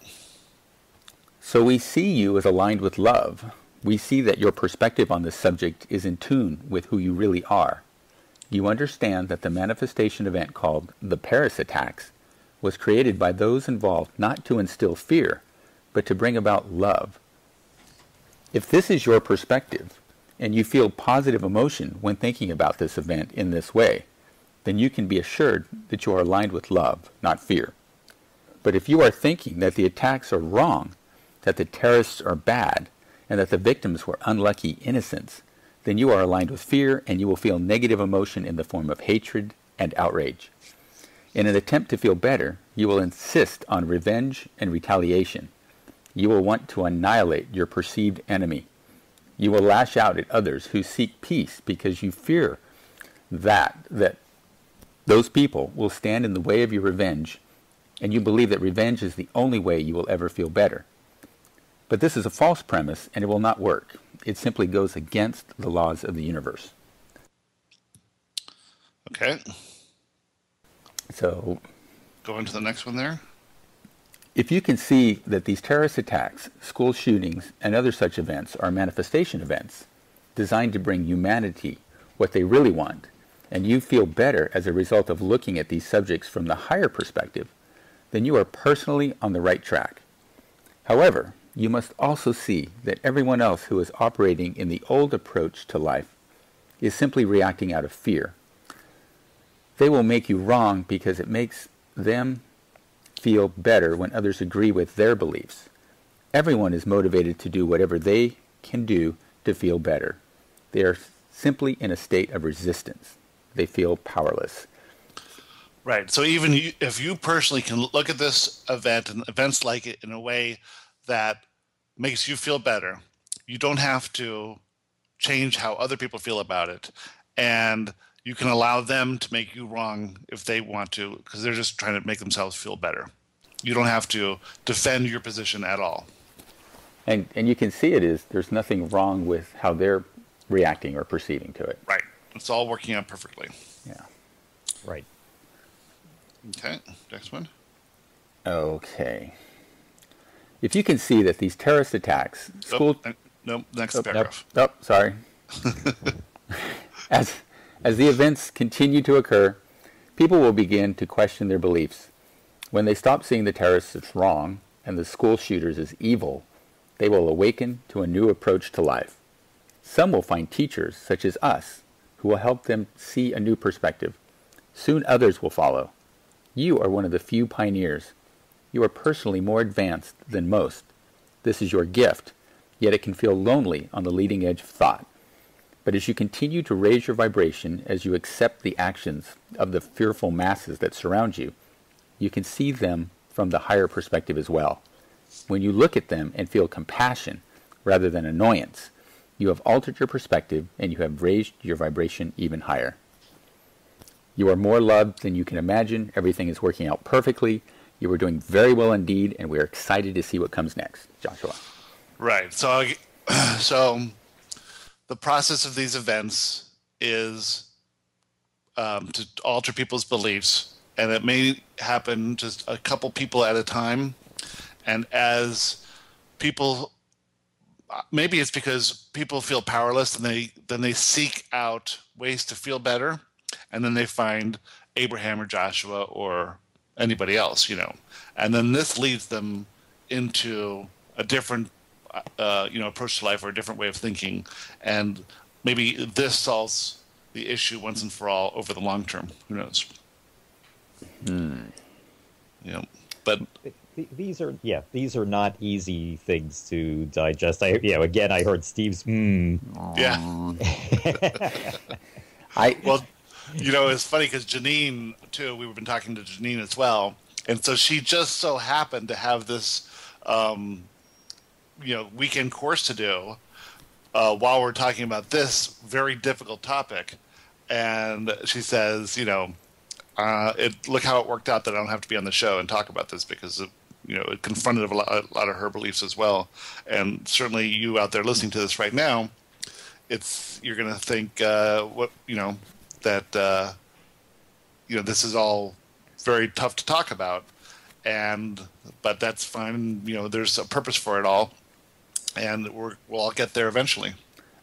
So we see you as aligned with love. We see that your perspective on this subject is in tune with who you really are. you understand that the manifestation event called the Paris attacks was created by those involved not to instill fear, but to bring about love. If this is your perspective, and you feel positive emotion when thinking about this event in this way, then you can be assured that you are aligned with love, not fear. But if you are thinking that the attacks are wrong, that the terrorists are bad, and that the victims were unlucky innocents, then you are aligned with fear, and you will feel negative emotion in the form of hatred and outrage. In an attempt to feel better, you will insist on revenge and retaliation. You will want to annihilate your perceived enemy. You will lash out at others who seek peace because you fear that those people will stand in the way of your revenge, and you believe that revenge is the only way you will ever feel better. But this is a false premise, and it will not work. It simply goes against the laws of the universe. Okay. So, go into the next one there. if you can see that these terrorist attacks, school shootings, and other such events are manifestation events designed to bring humanity what they really want, and you feel better as a result of looking at these subjects from the higher perspective, then you are personally on the right track. However, you must also see that everyone else who is operating in the old approach to life is simply reacting out of fear. They will make you wrong because it makes them feel better when others agree with their beliefs. Everyone is motivated to do whatever they can do to feel better. They are simply in a state of resistance. They feel powerless. Right. So even if you personally can look at this event and events like it in a way that makes you feel better, you don't have to change how other people feel about it. And you can allow them to make you wrong if they want to, because they're just trying to make themselves feel better. You don't have to defend your position at all. And you can see it is, there's nothing wrong with how they're reacting or perceiving to it. Right. It's all working out perfectly. Yeah. Right. Okay. Next one. Okay. If you can see that these terrorist attacks, Next paragraph. Sorry. As the events continue to occur, people will begin to question their beliefs. When they stop seeing the terrorists as wrong and the school shooters as evil, they will awaken to a new approach to life. Some will find teachers, such as us, who will help them see a new perspective. Soon others will follow. You are one of the few pioneers. You are personally more advanced than most. This is your gift, yet it can feel lonely on the leading edge of thought. But as you continue to raise your vibration, as you accept the actions of the fearful masses that surround you, you can see them from the higher perspective as well. When you look at them and feel compassion rather than annoyance, you have altered your perspective and you have raised your vibration even higher. You are more loved than you can imagine. Everything is working out perfectly. You are doing very well indeed, and we are excited to see what comes next. Joshua. Right. So the process of these events is to alter people's beliefs, and it may happen just a couple people at a time. And as people, maybe it's because people feel powerless, and then they seek out ways to feel better, and then they find Abraham or Joshua or anybody else, and then this leads them into a different approach to life or a different way of thinking, and maybe this solves the issue once and for all over the long term. Who knows? But these are not easy things to digest. I heard Steve's Yeah. It's funny because Janine too. We've been talking to Janine as well, and so she just so happened to have this, weekend course to do while we're talking about this very difficult topic, and she says, look how it worked out that I don't have to be on the show and talk about this because it confronted a lot of her beliefs as well, and certainly you out there listening to this right now, you're going to think that this is all very tough to talk about, but that's fine. There's a purpose for it all, and we'll all get there eventually.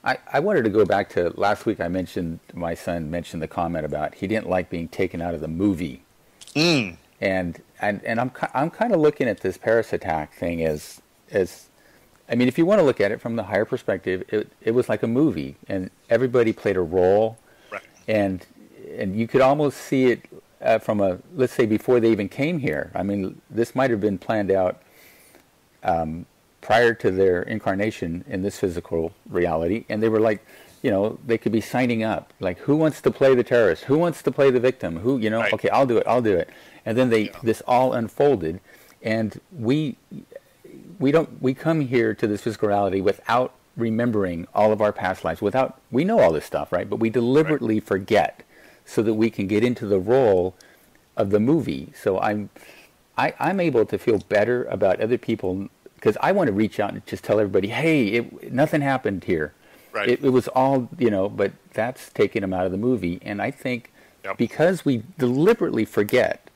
I wanted to go back to last week. My son mentioned the comment about he didn't like being taken out of the movie. And I'm kind of looking at this Paris attack thing as I mean, if you want to look at it from the higher perspective, it was like a movie, and everybody played a role, right. and you could almost see it from let's say before they even came here. I mean, this might have been planned out prior to their incarnation in this physical reality, and they were like, they could be signing up, like, who wants to play the terrorist? Who wants to play the victim? Who, right. Okay, I'll do it. And then this all unfolded, and we come here to this physical reality without remembering all of our past lives. We know all this stuff, right? But we deliberately forget so that we can get into the role of the movie. So I'm able to feel better about other people because I want to reach out and just tell everybody, hey, nothing happened here. Right. It was all, but that's taking them out of the movie. And I think because we deliberately forget,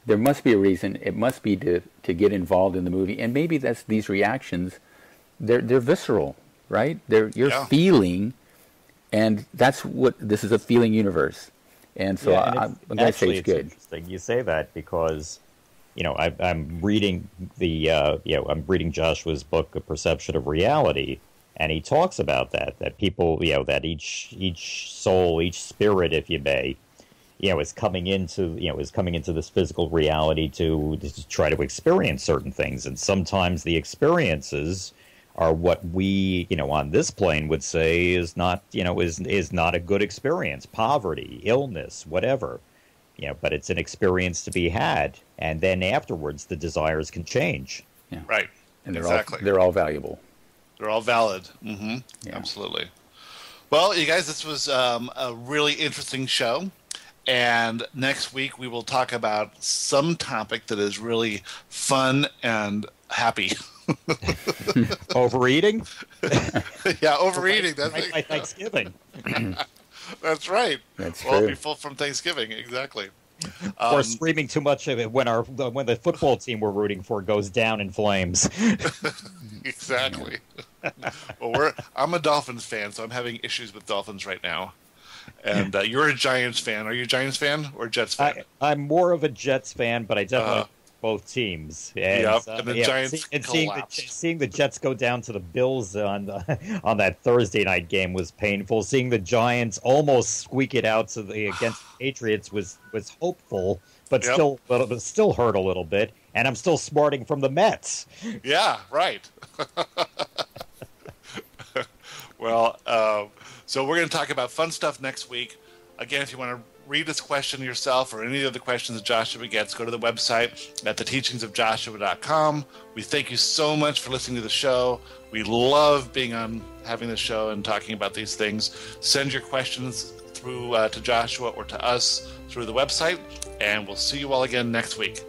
there must be a reason. It must be to get involved in the movie, and maybe that's these reactions. They're visceral, right? You're feeling, and that's what this is, a feeling universe. And so I'm going to say it's good. Interesting you say that because, I'm reading I'm reading Joshua's book, A Perception of Reality, and he talks about that people, that each soul, each spirit, if you may, is coming into this physical reality to try to experience certain things, and sometimes the experiences are what we, on this plane would say is not a good experience, poverty, illness, whatever, but it's an experience to be had, and then afterwards the desires can change. Yeah. Right. And they're all valuable. They're all valid. Mm-hmm. Yeah. Absolutely. Well, you guys, this was a really interesting show. And next week we will talk about some topic that is really fun and happy. Overeating? Yeah, overeating. That's right by Thanksgiving. That's right. That's We'll true. be full from Thanksgiving, exactly. Or screaming too much of it when the football team we're rooting for goes down in flames. Exactly. Well, I'm a Dolphins fan, so I'm having issues with Dolphins right now. And you're a Giants fan. Are you a Giants fan or a Jets fan? I'm more of a Jets fan, but I definitely like both teams. And, and the Giants seeing the Jets go down to the Bills on that Thursday night game was painful. Seeing the Giants almost squeak it out against the Patriots was hopeful, but still hurt a little bit. And I'm still smarting from the Mets. Yeah, right. Well, so we're going to talk about fun stuff next week. Again, if you want to read this question yourself or any of the questions that Joshua gets, go to the website at theteachingsofjoshua.com. We thank you so much for listening to the show. We love having the show and talking about these things. Send your questions through to Joshua or to us through the website, and we'll see you all again next week.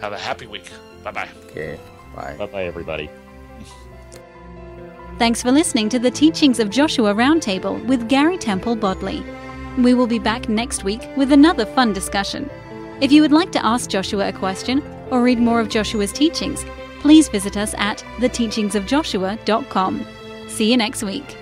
Have a happy week. Bye-bye. Okay. Bye. Bye-bye, everybody. Thanks for listening to the Teachings of Joshua Roundtable with Gary Temple Bodley. We will be back next week with another fun discussion. If you would like to ask Joshua a question or read more of Joshua's teachings, please visit us at theteachingsofjoshua.com. See you next week.